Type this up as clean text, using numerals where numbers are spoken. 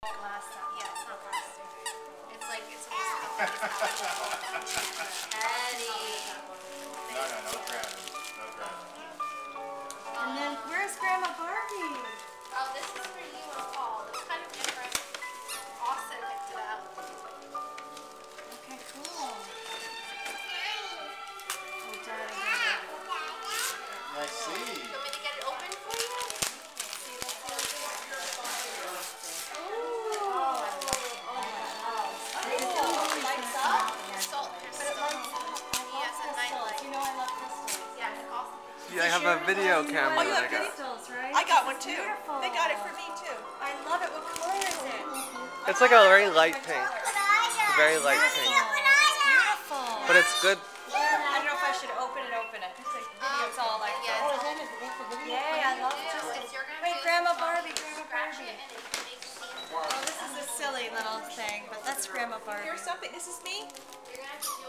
Glass stuff. Yeah, it's not plastic. It's like, it's almost Eddie. No grabbing. No grabbing. And then, where's Grandma Barbie? Oh, this is for you and Paul. It's kind of different. Austin picked it out. Okay, cool. Oh, Daddy. I see. You want me to get it open for you? Yeah, I have a video camera Oh, you that have I got. crystals, right? I got one too. Beautiful. They got it for me too. I love it. What color is it? It's like a very light pink. It's a very light pink. Beautiful. But it's good. I don't know if I should open it. It's all like that. Oh, is that it? That's the video? Yay, I love it. Wait, Grandma Barbie, Grandma Barbie. Oh, this is a silly little thing, but that's Grandma Barbie. Here's something. This is me. You're gonna have to do